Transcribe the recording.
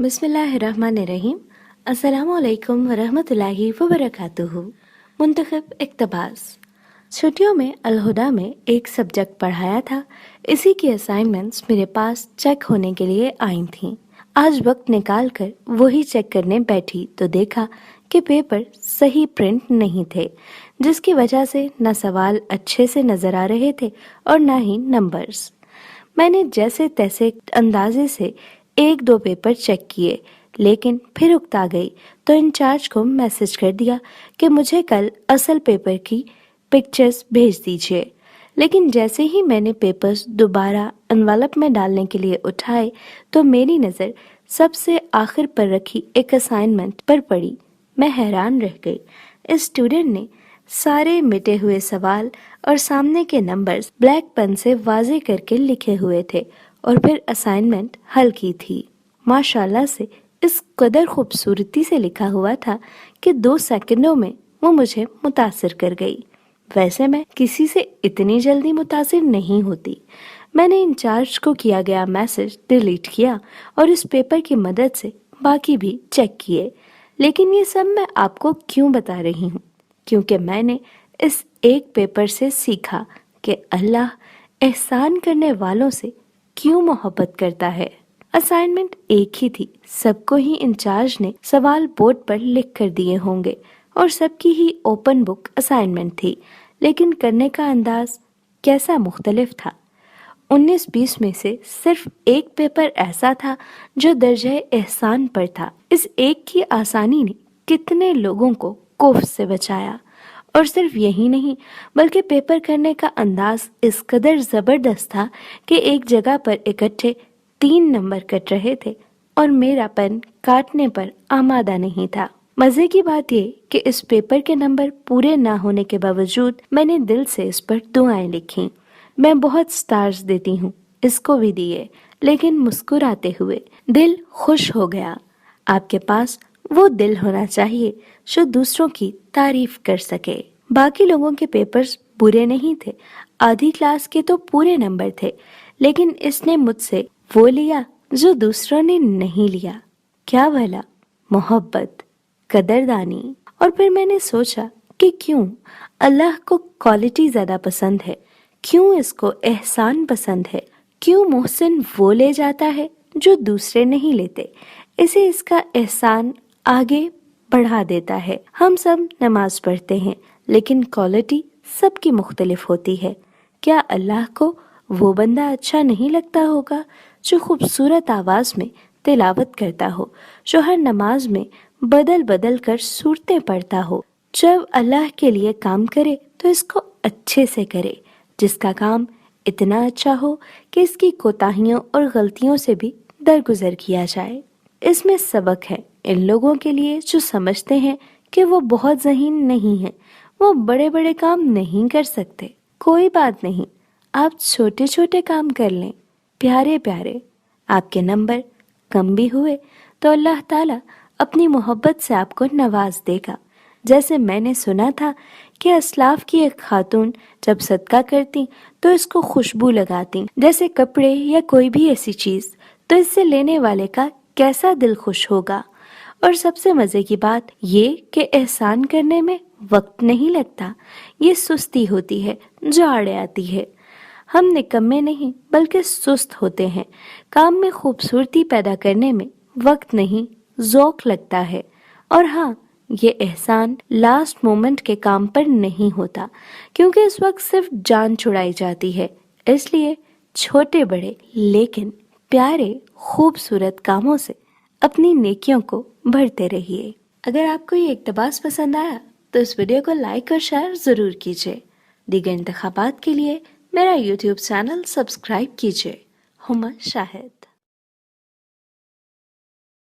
بسم اللہ الرحمن الرحیم۔ السلام علیکم ورحمۃ وبرکاتہ۔ منتخب اقتباس۔ چھٹیوں میں الہدا میں ایک سبجیکٹ پڑھایا تھا، اسی کی اسائنمنٹس میرے پاس چیک ہونے کے لیے آئی تھیں۔ آج وقت نکال کر وہی چیک کرنے بیٹھی تو دیکھا کہ پیپر صحیح پرنٹ نہیں تھے، جس کی وجہ سے نہ سوال اچھے سے نظر آ رہے تھے اور نہ ہی نمبرز۔ میں نے جیسے تیسے اندازے سے ایک دو پیپر چیک کیے، لیکن پھر اکتا گئی تو انچارج کو میسج کر دیا کہ مجھے کل اصل پیپر کی پکچرز بھیج دیجیے۔ لیکن جیسے ہی میں نے پیپرز دوبارہ انویلپ میں ڈالنے کے لیے اٹھائے تو میری نظر سب سے آخر پر رکھی ایک اسائنمنٹ پر پڑی۔ میں حیران رہ گئی۔ اس اسٹوڈنٹ نے سارے مٹے ہوئے سوال اور سامنے کے نمبرز بلیک پن سے واضح کر کے لکھے ہوئے تھے اور پھر اسائنمنٹ حل کی تھی۔ ماشاءاللہ سے اس قدر خوبصورتی سے لکھا ہوا تھا کہ 2 سیکنڈوں میں وہ مجھے متاثر کر گئی۔ ویسے میں کسی سے اتنی جلدی متاثر نہیں ہوتی۔ میں نے انچارج کو کیا گیا میسج ڈیلیٹ کیا اور اس پیپر کی مدد سے باقی بھی چیک کیے۔ لیکن یہ سب میں آپ کو کیوں بتا رہی ہوں؟ کیونکہ میں نے اس ایک پیپر سے سیکھا کہ اللہ احسان کرنے والوں سے کیوں محبت کرتا ہے۔ اسائنمنٹ ایک ہی تھی، سب کو ہی انچارج نے سوال بورڈ پر لکھ کر دیے ہوں گے اور سب کی ہی اوپن بک اسائنمنٹ تھی، لیکن کرنے کا انداز کیسا مختلف تھا۔ 19-20 میں سے صرف ایک پیپر ایسا تھا جو درجہ احسان پر تھا۔ اس ایک کی آسانی نے کتنے لوگوں کو کوفت سے بچایا۔ اور صرف یہی نہیں بلکہ پیپر کرنے کا انداز اس قدر زبردست تھا کہ ایک جگہ پر اکٹھے 3 نمبر کٹ رہے تھے اور میرا پین کاٹنے پر آمادہ نہیں تھا۔ مزے کی بات یہ کہ اس پیپر کے نمبر پورے نہ ہونے کے باوجود میں نے دل سے اس پر دعائیں لکھیں۔ میں بہت سٹارز دیتی ہوں، اس کو بھی دیے، لیکن مسکراتے ہوئے۔ دل خوش ہو گیا۔ آپ کے پاس وہ دل ہونا چاہیے جو دوسروں کی تعریف کر سکے۔ باقی لوگوں کے پیپرز برے نہیں تھے، آدھی کلاس کے تو پورے نمبر تھے، لیکن اس نے مجھ سے وہ لیا جو دوسروں نے نہیں لیا۔ کیا بھلا؟ محبت، قدردانی۔ اور پھر میں نے سوچا کہ کیوں اللہ کو کوالٹی زیادہ پسند ہے، کیوں اس کو احسان پسند ہے، کیوں محسن وہ لے جاتا ہے جو دوسرے نہیں لیتے، اسے اس کا احسان آگے بڑھا دیتا ہے۔ ہم سب نماز پڑھتے ہیں، لیکن کوالٹی سب کی مختلف ہوتی ہے۔ کیا اللہ کو وہ بندہ اچھا نہیں لگتا ہوگا جو خوبصورت آواز میں تلاوت کرتا ہو، جو ہر نماز میں بدل بدل کر سورتیں پڑھتا ہو؟ جب اللہ کے لیے کام کرے تو اس کو اچھے سے کرے، جس کا کام اتنا اچھا ہو کہ اس کی کوتاہیوں اور غلطیوں سے بھی درگزر کیا جائے۔ اس میں سبق ہے ان لوگوں کے لیے جو سمجھتے ہیں کہ وہ بہت ذہین نہیں ہیں، وہ بڑے بڑے کام نہیں کر سکتے۔ کوئی بات نہیں، آپ چھوٹے چھوٹے کام کر لیں، پیارے پیارے۔ آپ کے نمبر کم بھی ہوئے تو اللہ تعالیٰ اپنی محبت سے آپ کو نواز دے گا۔ جیسے میں نے سنا تھا کہ اسلاف کی ایک خاتون جب صدقہ کرتی تو اس کو خوشبو لگاتی، جیسے کپڑے یا کوئی بھی ایسی چیز، تو اس سے لینے والے کا کیسا دل خوش ہوگا۔ اور سب سے مزے کی بات یہ کہ احسان کرنے میں وقت نہیں لگتا، یہ سستی ہوتی ہے جو آڑے آتی ہے۔ ہم نکمے نہیں بلکہ سست ہوتے ہیں۔ کام میں خوبصورتی پیدا کرنے میں وقت نہیں، ذوق لگتا ہے۔ اور ہاں، یہ احسان لاسٹ مومنٹ کے کام پر نہیں ہوتا، کیونکہ اس وقت صرف جان چھڑائی جاتی ہے۔ اس لیے چھوٹے بڑے لیکن پیارے خوبصورت کاموں سے اپنی نیکیوں کو بڑھتے رہیے۔ اگر آپ کو یہ اقتباس پسند آیا تو اس ویڈیو کو لائک اور شیئر ضرور کیجیے۔ دیگر انتخابات کے لیے میرا یوٹیوب چینل سبسکرائب کیجیے۔ ہما شاہد۔